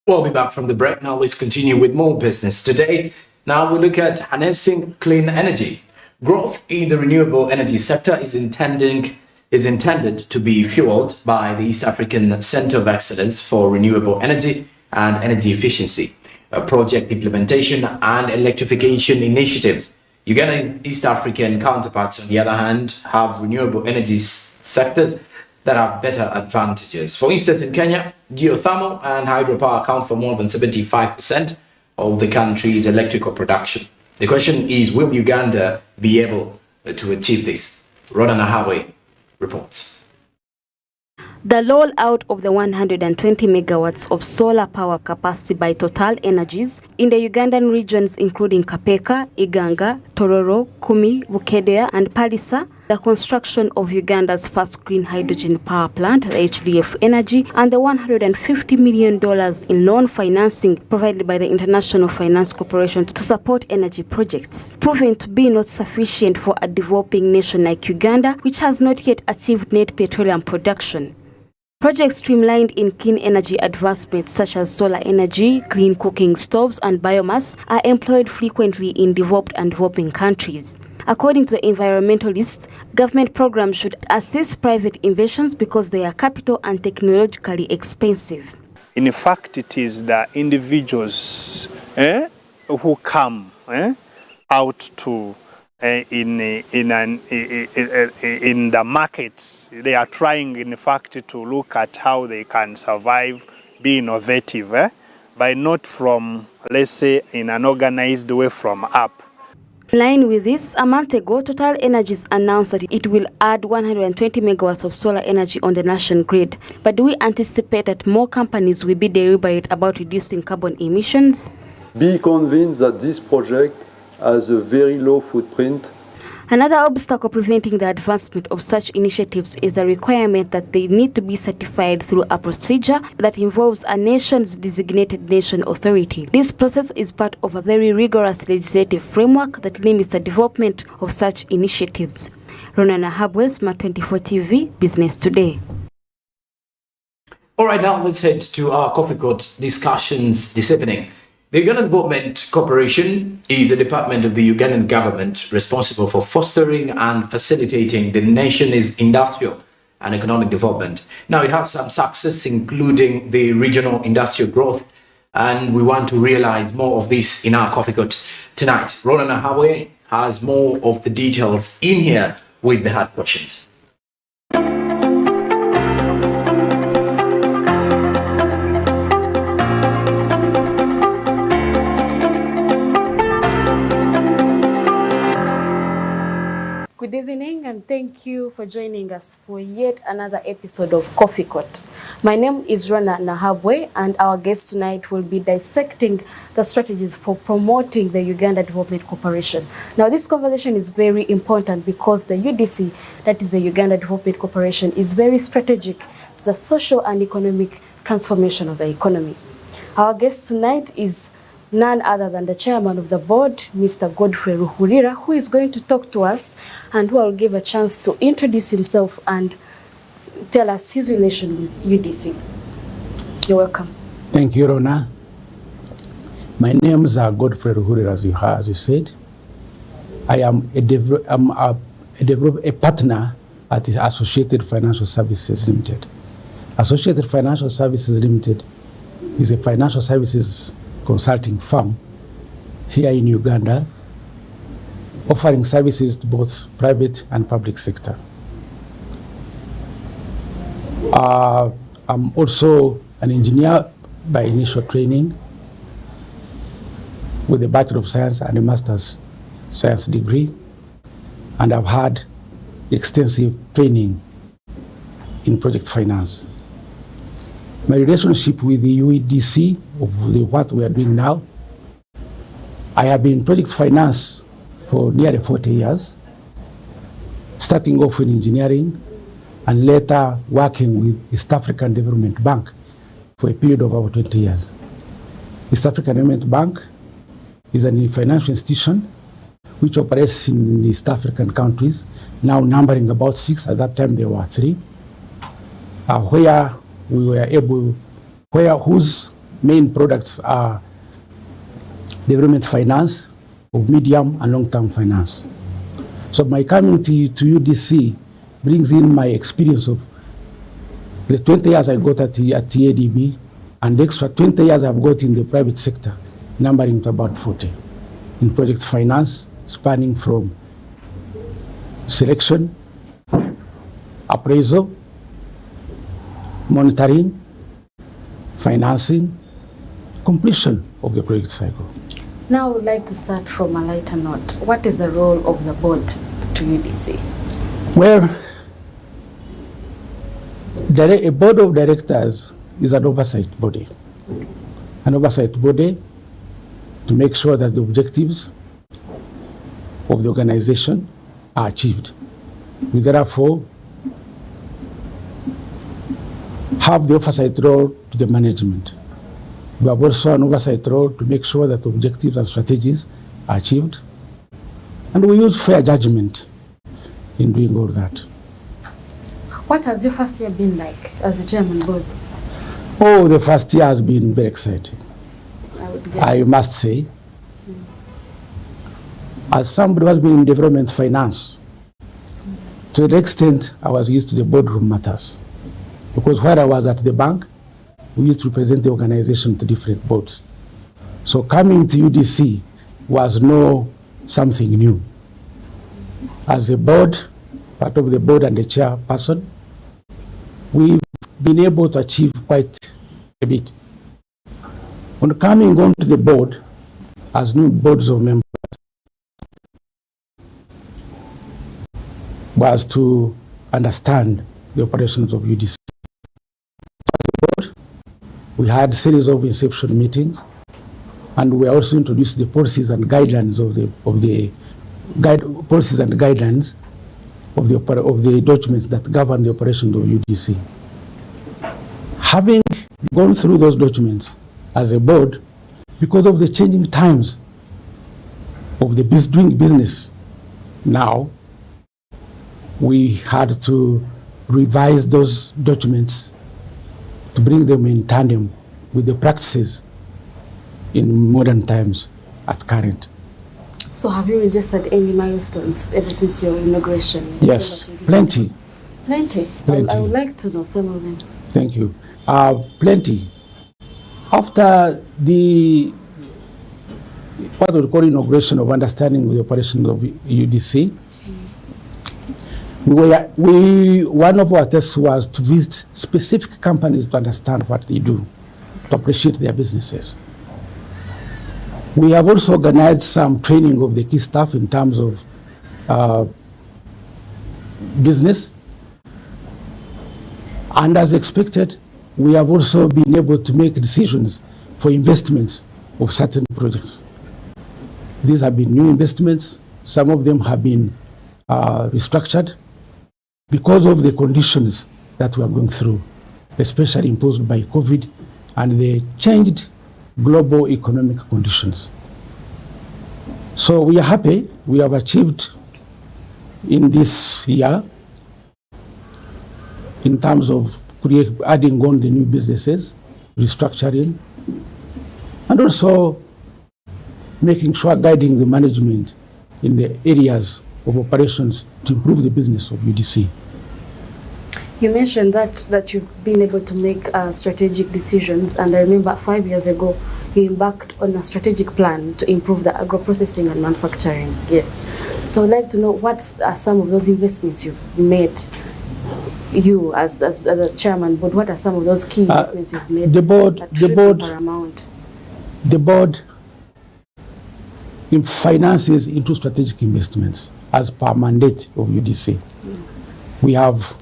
We'll be back from the break. Now let's continue with more business today. Now we look at harnessing clean energy. Growth in the renewable energy sector is intended to be fueled by the East African Center of Excellence for Renewable Energy and Energy Efficiency, project implementation and electrification initiatives. Uganda's East African counterparts, on the other hand, have renewable energy sectors that have better advantages. For instance, in Kenya, geothermal and hydropower account for more than 75% of the country's electrical production. The question is, will Uganda be able to achieve this? Rhoda Nahawe reports. The rollout of the 120 megawatts of solar power capacity by Total Energies in the Ugandan regions including Kapeka, Iganga, Tororo, Kumi, Bukedea and Palisa, the construction of Uganda's first green hydrogen power plant, HDF Energy, and the $150 million in loan financing provided by the International Finance Corporation to support energy projects, proving to be not sufficient for a developing nation like Uganda, which has not yet achieved net petroleum production. Projects streamlined in clean energy advancements such as solar energy, clean cooking stoves and biomass are employed frequently in developed and developing countries. According to the environmentalists, government programs should assist private inventions because they are capital and technologically expensive. In fact, it is the individuals who come out to in the markets. They are trying, in fact, to look at how they can survive, be innovative, by not from, let's say, in an organized way from up. In line with this, a month ago, Total Energies announced that it will add 120 megawatts of solar energy on the national grid. But do we anticipate that more companies will be deliberate about reducing carbon emissions? Be convinced that this project has a very low footprint. Another obstacle preventing the advancement of such initiatives is the requirement that they need to be certified through a procedure that involves a nation's designated nation authority. This process is part of a very rigorous legislative framework that limits the development of such initiatives. Ronana Habwe, SMART24 TV, Business Today. All right, now let's head to our coffee court discussions this evening. The Ugandan Development Corporation is a department of the Ugandan government responsible for fostering and facilitating the nation's industrial and economic development. Now, it has some success, including the regional industrial growth, and we want to realize more of this in our coffee court tonight. Roland Nahawe has more of the details in here with the hard questions. Good evening and thank you for joining us for yet another episode of Coffee Court. My name is Rona Nahabwe and our guest tonight will be dissecting the strategies for promoting the Uganda Development Corporation. Now this conversation is very important because the UDC, that is the Uganda Development Corporation, is very strategic to the social and economic transformation of the economy. Our guest tonight is none other than the chairman of the board, Mr. Godfrey Ruhurira, who is going to talk to us and who will give a chance to introduce himself and tell us his relation with UDC. You're welcome. Thank you, Rona. My name is Godfrey Ruhurira, as you said. I am a partner at the Associated Financial Services Limited. Associated Financial Services Limited is a financial services consulting firm here in Uganda, offering services to both private and public sector. I'm also an engineer by initial training with a Bachelor of Science and a Master's Science degree, and I've had extensive training in project finance. My relationship with the UDC, of what we are doing now, I have been in project finance for nearly 40 years, starting off in engineering and later working with East African Development Bank for a period of over 20 years. East African Development Bank is a financial institution which operates in East African countries, now numbering about 6. At that time there were 3, where we were able, whose main products are development finance of medium and long-term finance. So my coming to UDC brings in my experience of the 20 years I got at TADB and the extra 20 years I've got in the private sector, numbering to about 40 in project finance, spanning from selection, appraisal, monitoring, financing, completion of the project cycle. Now I would like to start from a lighter note. What is the role of the board to UDC? Well, a board of directors is an oversight body. An oversight body to make sure that the objectives of the organization are achieved. We therefore have the oversight role to the management. We have also an oversight role to make sure that objectives and strategies are achieved. And we use fair judgment in doing all that. What has your first year been like as a chairman board? Oh, the first year has been very exciting, I must say. As somebody who has been in development finance, to the extent I was used to the boardroom matters. Because while I was at the bank, we used to represent the organization to different boards. So coming to UDC was no something new. As a board, part of the board and the chairperson, we've been able to achieve quite a bit. On coming on to the board, as new boards of members, was to understand the operations of UDC. We had a series of inception meetings, and we also introduced the policies and guidelines of the documents that govern the operation of UDC. Having gone through those documents as a board, because of the changing times of the doing business now, we had to revise those documents to bring them in tandem with the practices in modern times at current. So have you registered any milestones ever since your inauguration? Yes, plenty. Plenty? I would like to know some of them. Thank you. Plenty. After what we call inauguration of understanding the operation of UDC, one of our tasks was to visit specific companies to understand what they do, to appreciate their businesses. We have also organized some training of the key staff in terms of business. And as expected, we have also been able to make decisions for investments of certain projects. These have been new investments. Some of them have been restructured because of the conditions that we are going through, especially imposed by COVID and the changed global economic conditions. So we are happy we have achieved in this year in terms of adding on the new businesses, restructuring, and also making sure guiding the management in the areas of operations to improve the business of UDC. You mentioned that you've been able to make strategic decisions, and I remember 5 years ago you embarked on a strategic plan to improve the agro-processing and manufacturing. Yes. So I'd like to know what are some of those investments you've made, you as the chairman, but what are some of those key investments you've made? The board finances into strategic investments as per mandate of UDC. We have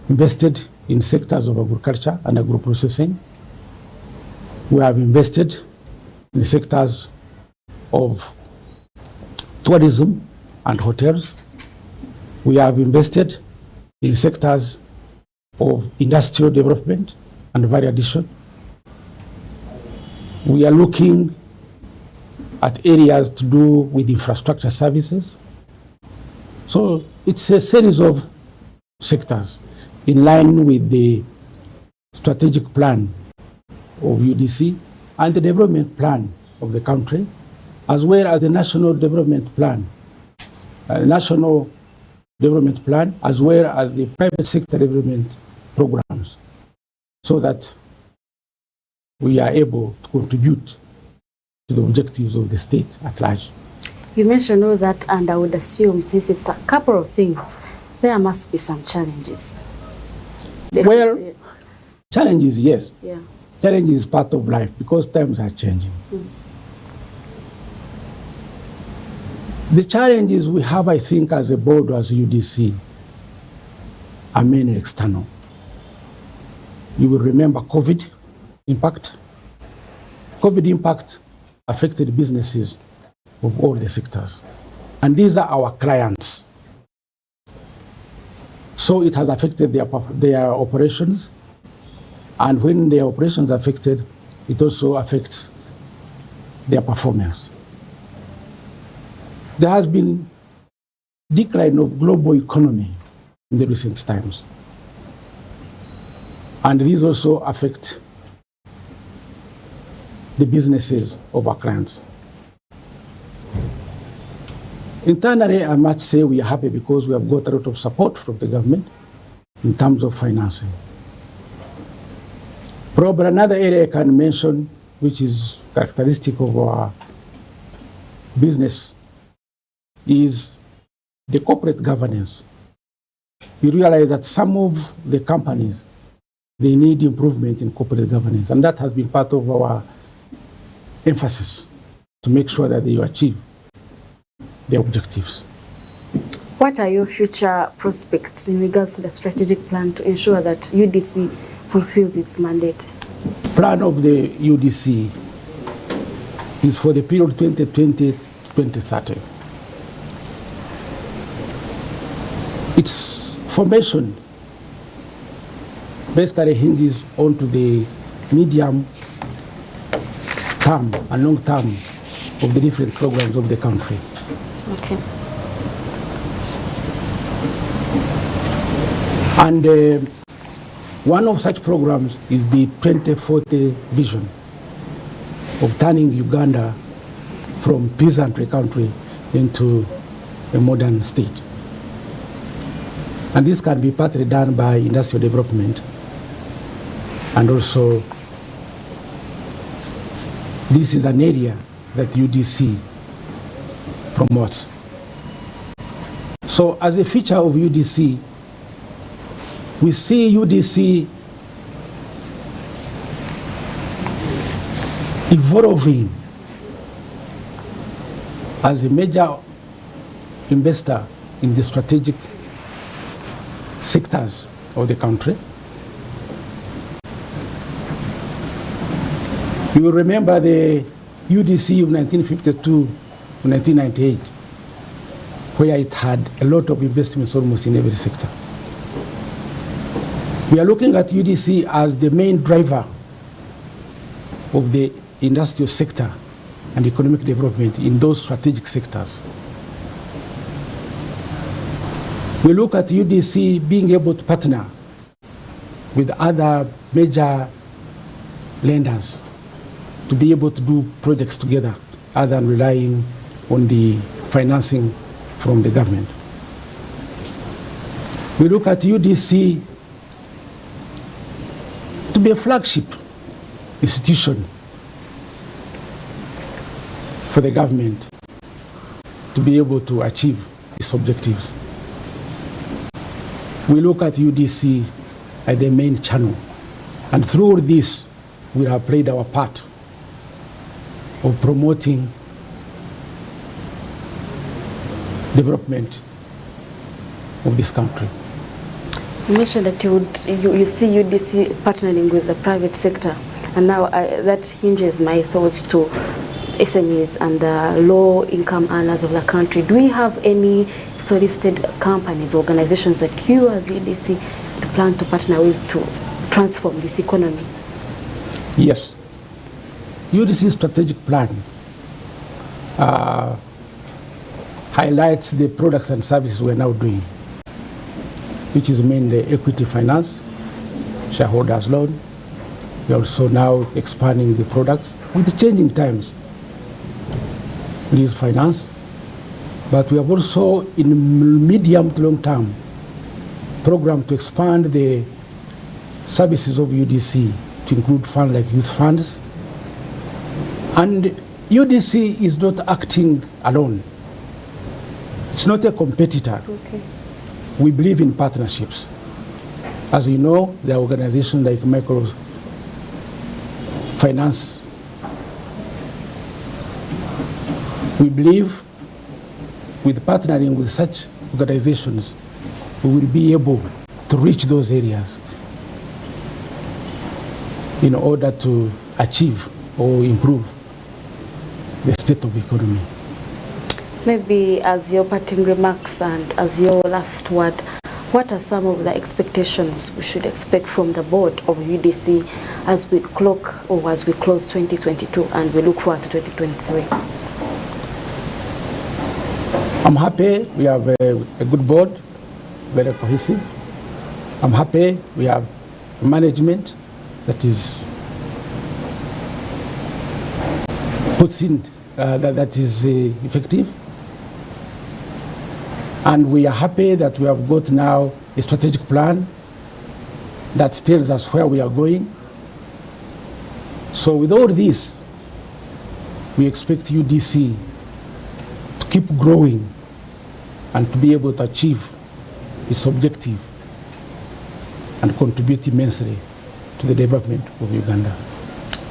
invested in sectors of agriculture and agro-processing. We have invested in sectors of tourism and hotels. We have invested in sectors of industrial development and value addition. We are looking at areas to do with infrastructure services. So it's a series of sectors in line with the strategic plan of UDC and the development plan of the country, as well as the national development plan, as well as the private sector development programs, so that we are able to contribute to the objectives of the state at large. You mentioned all that, and I would assume, since it's a couple of things, there must be some challenges. Well, challenges, yes. Yeah. Challenge is part of life because times are changing. The challenges we have, I think, as a board, as UDC, are mainly external. You will remember COVID impact. COVID impact affected businesses of all the sectors. And these are our clients. So it has affected their operations. And when their operations are affected, it also affects their performance. There has been decline of global economy in the recent times. And these also affect the businesses of our clients. Internally, I must say we are happy because we have got a lot of support from the government in terms of financing. Probably another area I can mention, which is characteristic of our business, is the corporate governance. We realize that some of the companies, they need improvement in corporate governance, and that has been part of our emphasis to make sure that they achieve their objectives. What are your future prospects in regards to the strategic plan to ensure that UDC fulfills its mandate? Plan of the UDC is for the period 2020-2030. Its formation basically hinges onto the medium term and long term of the different programs of the country. Okay. And one of such programs is the 2040 vision of turning Uganda from peasantry country into a modern state. And this can be partly done by industrial development, and also this is an area that UDC promotes. So as a feature of UDC, we see UDC evolving as a major investor in the strategic sectors of the country. You will remember the UDC of 1952 to 1998, where it had a lot of investments almost in every sector. We are looking at UDC as the main driver of the industrial sector and economic development in those strategic sectors. We look at UDC being able to partner with other major lenders to be able to do projects together other than relying on the financing from the government. We look at UDC to be a flagship institution for the government to be able to achieve its objectives. We look at UDC as the main channel, and through this, we have played our part of promoting development of this country. You mentioned that you see UDC partnering with the private sector, and now that hinges my thoughts to SMEs and low-income earners of the country. Do we have any solicited companies, organizations that you as UDC plan to partner with to transform this economy? Yes. UDC's strategic plan highlights the products and services we're now doing, which is mainly equity finance, shareholders loan, We are also now expanding the products with the changing times. We use finance, but we have also, in medium to long term, program to expand the services of UDC to include funds like youth funds. And UDC is not acting alone. It's not a competitor. Okay. We believe in partnerships. As you know, there are organizations like microfinance. We believe with partnering with such organizations, we will be able to reach those areas in order to achieve or improve the state of the economy. Maybe as your parting remarks and as your last word, what are some of the expectations we should expect from the board of UDC as we clock or as we close 2022 and we look forward to 2023? I'm happy we have a good board, very cohesive. I'm happy we have management that is puts in that is effective. And we are happy that we have got now a strategic plan that tells us where we are going. So with all this, we expect UDC to keep growing and to be able to achieve its objective and contribute immensely to the development of Uganda.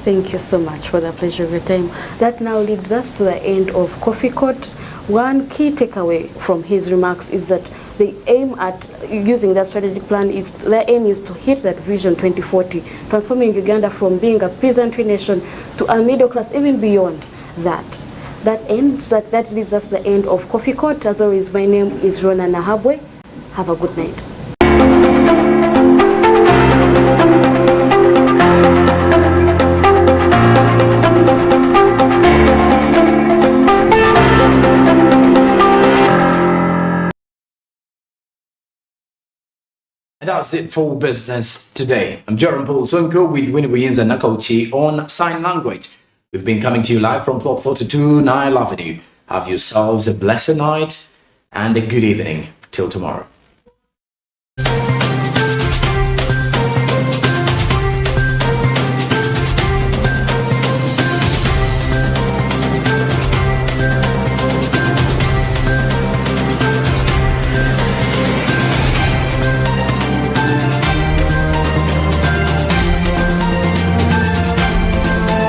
Thank you so much for the pleasure of your time. That now leads us to the end of Coffee Court. One key takeaway from his remarks is that the aim at using that strategic plan is, their aim is to hit that vision 2040, transforming Uganda from being a peasantry nation to a middle class, even beyond that. That leads us to the end of Coffee Court. As always, my name is Rona Nahabwe. Have a good night. And that's it for business today. I'm Jerome Paul Sonko with Winnie Williams and Nakauchi on sign language. We've been coming to you live from Plot 42, Nile Avenue. Have yourselves a blessed night and a good evening. Till tomorrow.